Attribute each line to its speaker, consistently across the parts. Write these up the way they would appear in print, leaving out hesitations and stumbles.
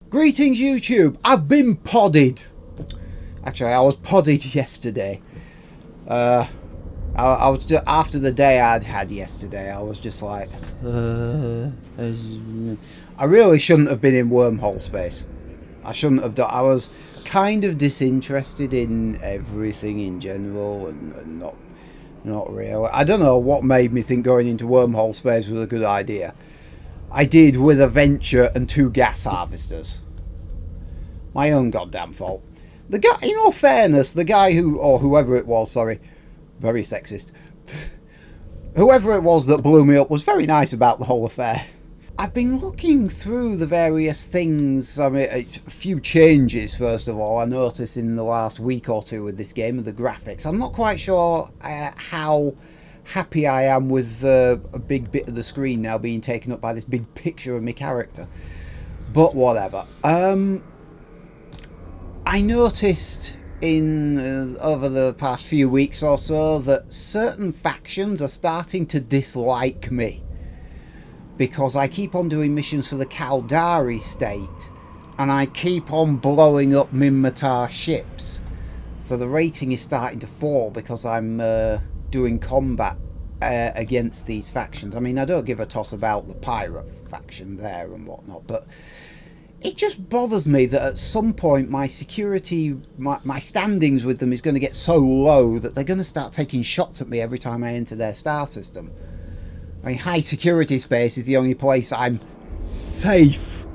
Speaker 1: Greetings YouTube, I've been podded. Actually, I was podded yesterday. I was just, after the day I'd had yesterday, I was just like, I really shouldn't have been in wormhole space. I shouldn't have done. I was kind of disinterested in everything in general, and not really. I don't know what made me think going into wormhole space was a good idea. I did with a venture and 2 gas harvesters. My own goddamn fault. The guy, in all fairness, the guy who, or whoever it was, sorry, very sexist. Whoever it was that blew me up was very nice about the whole affair. I've been looking through the various things. I mean, a few changes, first of all, I noticed in the last week or two with this game, of the graphics. I'm not quite sure how happy I am with a big bit of the screen now being taken up by this big picture of my character. But whatever. I noticed in over the past few weeks or so that certain factions are starting to dislike me, because I keep on doing missions for the Caldari state and I keep on blowing up Minmatar ships. So the rating is starting to fall because I'm doing combat against these factions. I mean, I don't give a toss about the pirate faction there and whatnot, but it just bothers me that at some point my security, my standings with them is going to get so low that they're going to start taking shots at me every time I enter their star system. I mean, high security space is the only place I'm safe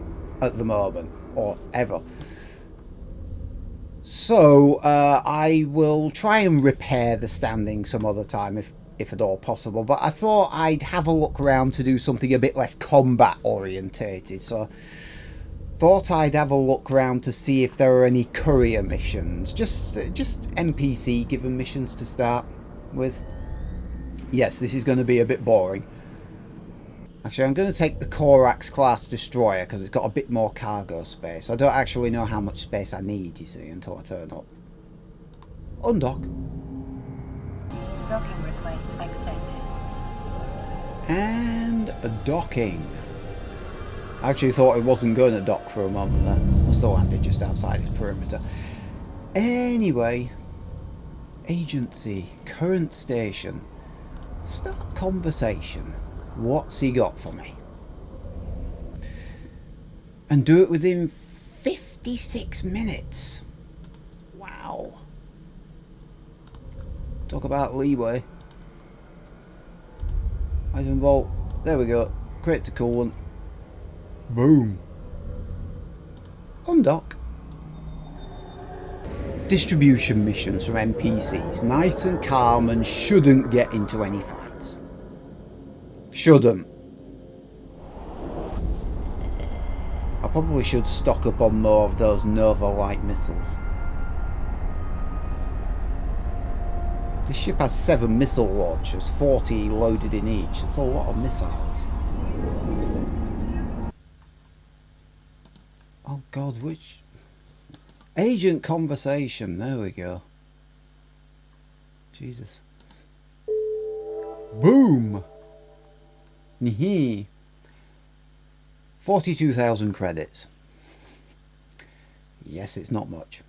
Speaker 1: at the moment, or ever. So I will try and repair the standing some other time if at all possible. But I thought I'd have a look around to do something a bit less combat orientated. So thought I'd have a look around to see if there are any courier missions. Just NPC given missions to start with. Yes, this is going to be a bit boring. Actually, I'm going to take the Corax class destroyer because it's got a bit more cargo space. I don't actually know how much space I need, you see, until I turn up. Undock.
Speaker 2: Docking request accepted.
Speaker 1: And docking. I actually thought it wasn't going to dock for a moment there. I still landed just outside its perimeter. Anyway, agency, current station. Start conversation. What's he got for me? And do it within 56 minutes. Wow. Talk about leeway. Item vault. There we go. Create the coolant. Boom. Undock. Distribution missions from NPCs. Nice and calm and shouldn't get into any fights. Shouldn't. I probably should stock up on more of those Nova light missiles. This ship has 7 missile launchers, 40 loaded in each. That's a lot of missiles. Oh god, which... Agent conversation, there we go. Jesus. Boom! 42,000 credits. Yes, it's not much.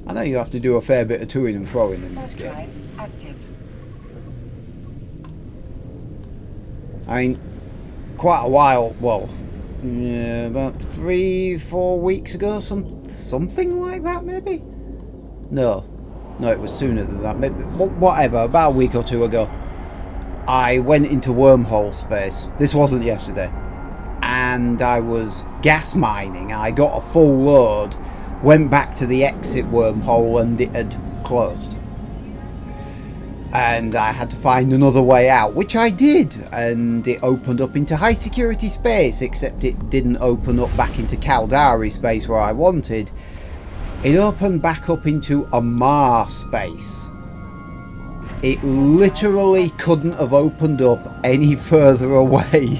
Speaker 1: I know you have to do a fair bit of toing and froing in this game.
Speaker 2: Drive active.
Speaker 1: I mean, quite a while, well, yeah, about 3-4 weeks ago, something like that maybe? No, it was sooner than that, maybe, whatever, about a week or two ago. I went into wormhole space. This wasn't yesterday. And I was gas mining. I got a full load, went back to the exit wormhole and it had closed. And I had to find another way out, which I did. And it opened up into high security space, except it didn't open up back into Caldari space where I wanted. It opened back up into Amar space. It literally couldn't have opened up any further away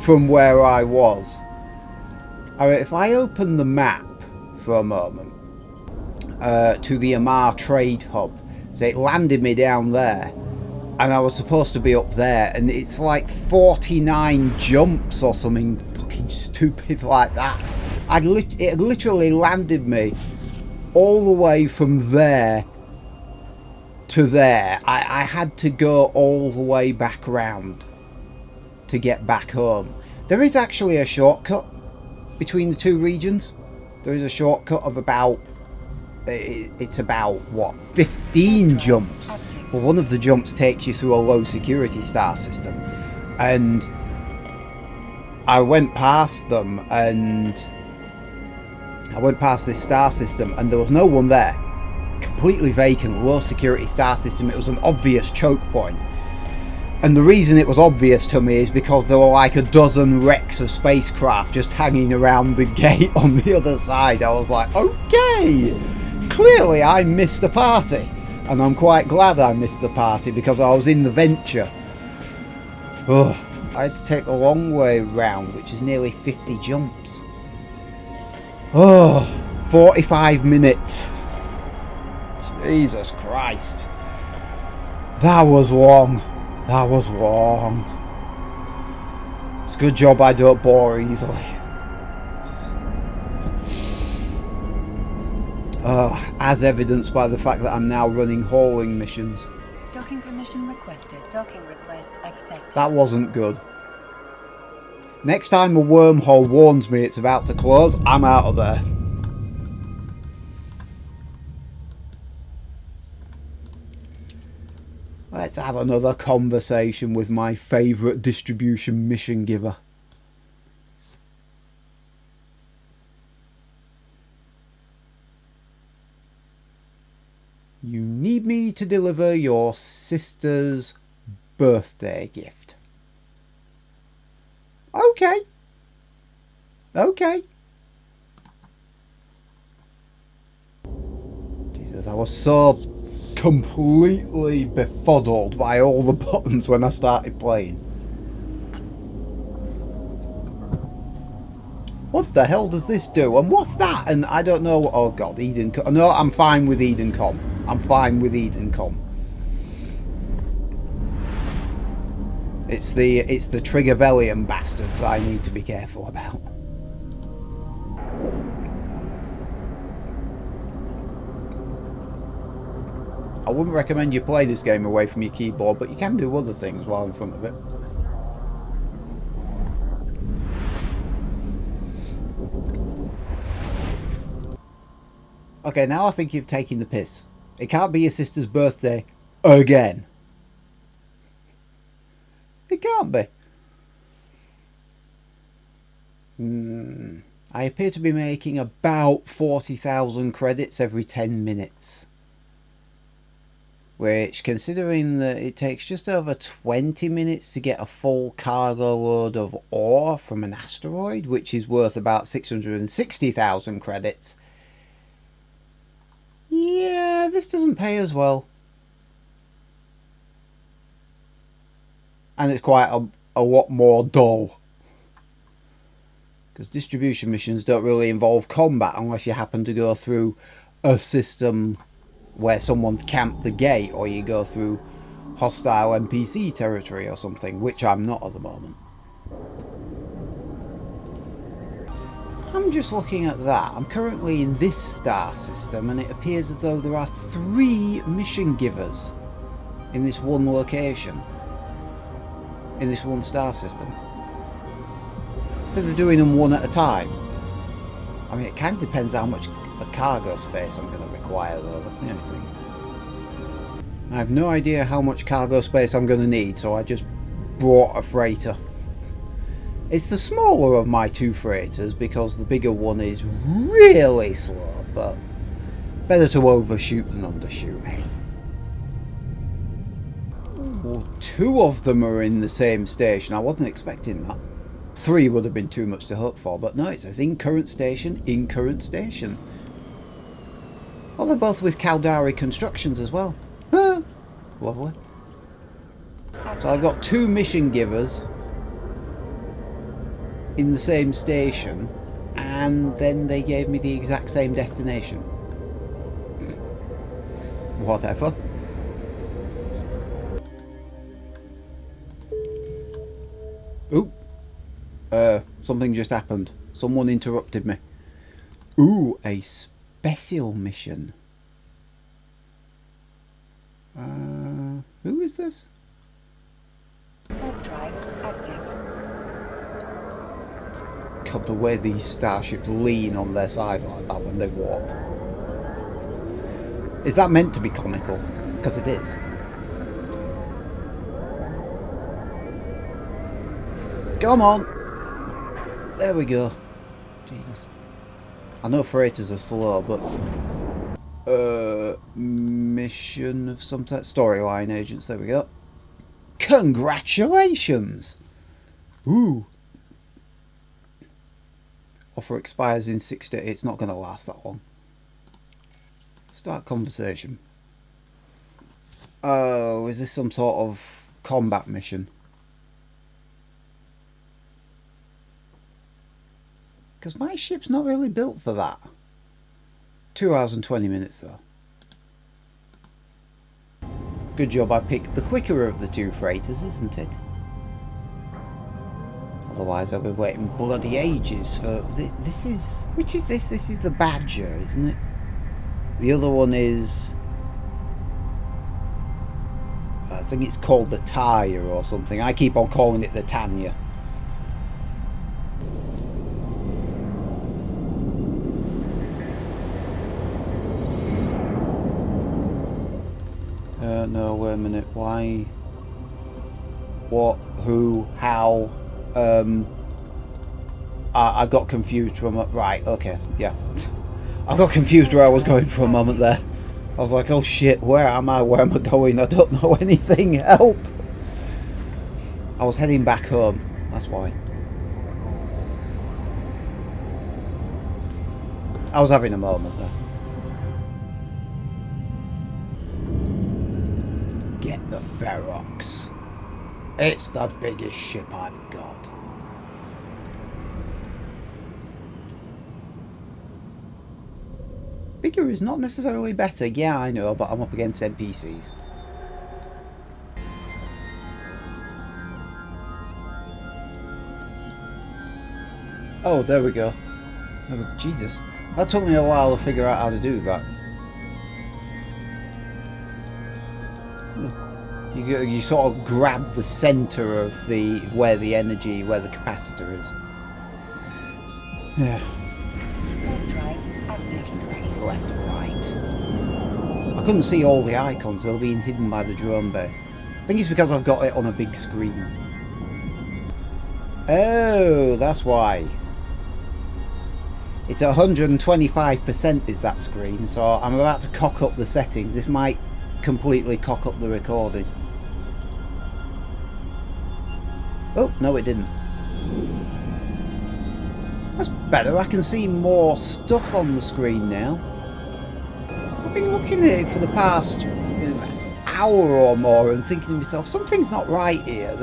Speaker 1: from where I was. Alright, if I open the map for a moment to the Amar trade hub, so it landed me down there and I was supposed to be up there, and it's like 49 jumps or something fucking stupid like that. It literally landed me all the way from there to there. I had to go all the way back round to get back home. There is actually a shortcut between the two regions. There is a shortcut of about, it's about, what, 15 jumps. Well, one of the jumps takes you through a low security star system. And I went past them, and I went past this star system, and there was no one there. Completely vacant, low security star system. It was an obvious choke point. And the reason it was obvious to me is because there were like a dozen wrecks of spacecraft just hanging around the gate on the other side. I was like, okay, clearly I missed a party. And I'm quite glad I missed the party because I was in the venture. Oh, I had to take the long way round, which is nearly 50 jumps. Oh, 45 minutes. Jesus Christ. That was long. That was long. It's a good job I don't bore easily. As evidenced by the fact that I'm now running hauling missions.
Speaker 2: Docking permission requested. Docking request accepted.
Speaker 1: That wasn't good. Next time a wormhole warns me it's about to close, I'm out of there. Let's have another conversation with my favourite distribution mission giver. You need me to deliver your sister's birthday gift. Okay. Okay. Jesus, I was so completely befuddled by all the buttons when I started playing. What the hell does this do? And what's that? And I don't know. Oh god, Eden. No, I'm fine with Edencom. I'm fine with Edencom. It's the Triggervellian bastards I need to be careful about. I wouldn't recommend you play this game away from your keyboard, but you can do other things while in front of it. Okay, now I think you've taken the piss. It can't be your sister's birthday again. It can't be. I appear to be making about 40,000 credits every 10 minutes. Which, considering that it takes just over 20 minutes to get a full cargo load of ore from an asteroid, which is worth about 660,000 credits. Yeah, this doesn't pay as well. And it's quite a lot more dull. Because distribution missions don't really involve combat unless you happen to go through a system where someone's camped the gate, or you go through hostile NPC territory or something, which I'm not at the moment. I'm just looking at that. I'm currently in this star system, and it appears as though there are 3 mission givers in this one location, in this one star system, instead of doing them one at a time. I mean, it kind of depends how much cargo space I'm going to require, though. That's the only thing. I have no idea how much cargo space I'm going to need, so I just brought a freighter. It's the smaller of my 2 freighters because the bigger one is really slow, but better to overshoot than undershoot, eh? Well, 2 of them are in the same station. I wasn't expecting that. 3 would have been too much to hope for, but no, it says in current station, in current station. Oh, they're both with Caldari Constructions as well. Ah, lovely. So I've got 2 mission givers in the same station, and then they gave me the exact same destination. Whatever. Oop. Something just happened. Someone interrupted me. Ooh, a special mission. Who is this?
Speaker 2: Warp drive active.
Speaker 1: God, the way these starships lean on their side like that when they warp. Is that meant to be comical? Because it is. Come on! There we go. Jesus. I know freighters are slow, but... mission of some type. Storyline agents, there we go. Congratulations! Ooh. Offer expires in 6 days. It's not going to last that long. Start conversation. Oh, is this some sort of combat mission? Because my ship's not really built for that. 2 hours and 20 minutes though. Good job I picked the quicker of the two freighters, isn't it? Otherwise I'll be waiting bloody ages for... This is... Which is this? This is the Badger, isn't it? The other one is... I think it's called the Tire or something. I keep on calling it the Tanya. No, wait a minute. Why? What? Who? How? I got confused from... Right, okay, yeah. I got confused where I was going for a moment there. I was like, oh shit, where am I? Where am I going? I don't know anything. Help! I was heading back home. That's why. I was having a moment there. Get the Ferox. It's the biggest ship I've got. Bigger is not necessarily better. Yeah, I know, but I'm up against NPCs. Oh, there we go. Oh, Jesus. That took me a while to figure out how to do that. You sort of grab the centre of where the capacitor is. Yeah. Left and right. I couldn't see all the icons, they were being hidden by the drone bay. I think it's because I've got it on a big screen. Oh, that's why. It's 125% is that screen, so I'm about to cock up the settings. This might completely cock up the recording. Oh, no it didn't. That's better, I can see more stuff on the screen now. I've been looking at it for the past hour or more and thinking to myself, something's not right here.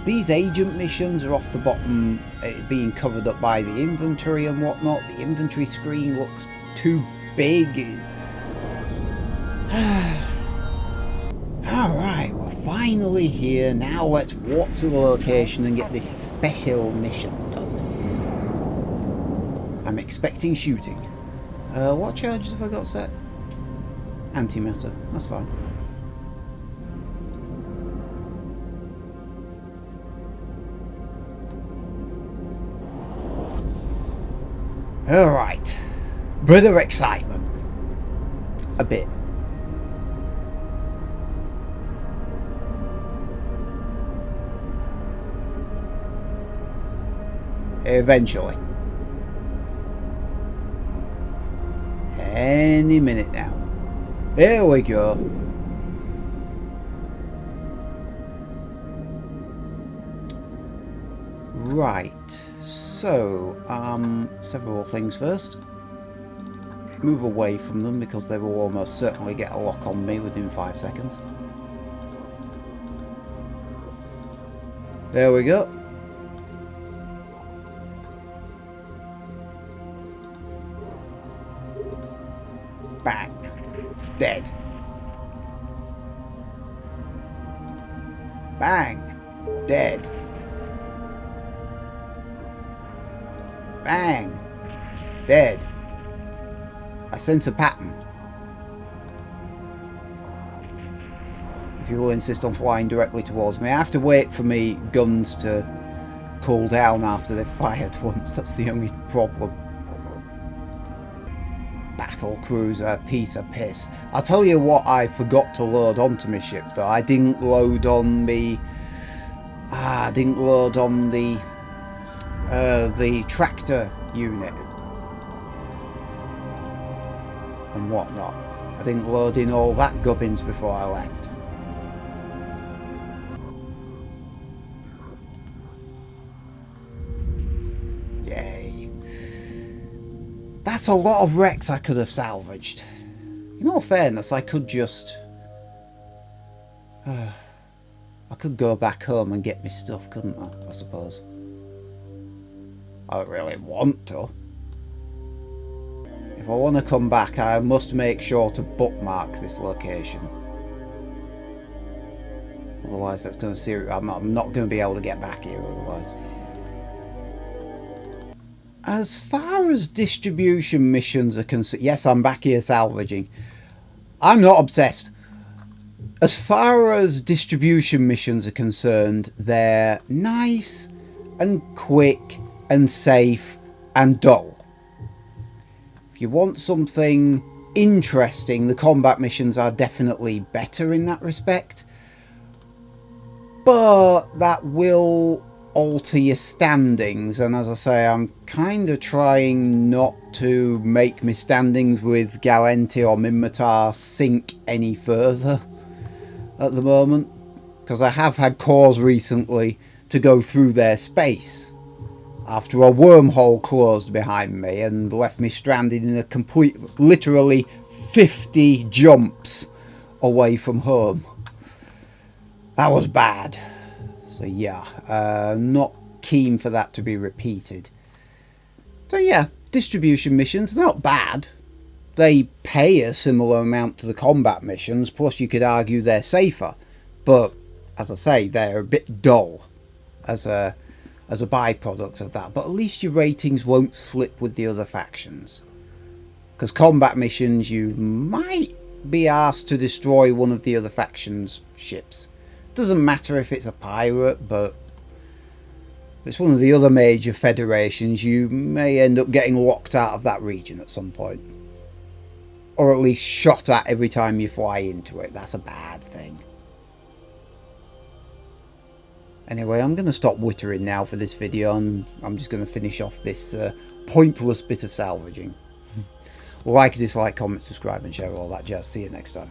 Speaker 1: These agent missions are off the bottom, being covered up by the inventory and whatnot. The inventory screen looks too big. Alright, we're finally here. Now let's walk to the location and get this special mission done. I'm expecting shooting. What charges have I got set? Antimatter, that's fine. Alright, bit of excitement. A bit. Eventually. Any minute now. Here we go. Right, so several things first. Move away from them because they will almost certainly get a lock on me within 5 seconds. There we go. Bang. Dead. Bang. Dead. Bang. Dead. I sense a pattern. If you will insist on flying directly towards me, I have to wait for me guns to cool down after they've fired once. That's the only problem. Battle cruiser, piece of piss. I'll tell you what I forgot to load onto my ship though. I didn't load on the tractor unit and whatnot. I didn't load in all that gubbins before I left. Yay. That's a lot of wrecks I could have salvaged. In all fairness, I could just... I could go back home and get my stuff, couldn't I suppose. I don't really want to. If I want to come back, I must make sure to bookmark this location. Otherwise, that's going to see. I'm not going to be able to get back here otherwise. As far as distribution missions are concerned, yes, I'm back here salvaging. I'm not obsessed. As far as distribution missions are concerned, they're nice and quick and safe and dull. If you want something interesting, the combat missions are definitely better in that respect. But that will alter your standings, and as I say, I'm kind of trying not to make my standings with Galenti or Minmatar sink any further at the moment, because I have had cause recently to go through their space after a wormhole closed behind me and left me stranded in a complete, literally 50 jumps away from home. That was bad. So yeah, not keen for that to be repeated. So yeah, distribution missions, not bad. They pay a similar amount to the combat missions, plus you could argue they're safer. But, as I say, they're a bit dull as a byproduct of that. But at least your ratings won't slip with the other factions. Because combat missions, you might be asked to destroy one of the other factions' ships. Doesn't matter if it's a pirate, but if it's one of the other major federations, you may end up getting locked out of that region at some point. Or at least shot at every time you fly into it. That's a bad thing. Anyway, I'm going to stop wittering now for this video, and I'm just going to finish off this pointless bit of salvaging. Like, dislike, comment, subscribe and share, all that jazz. See you next time.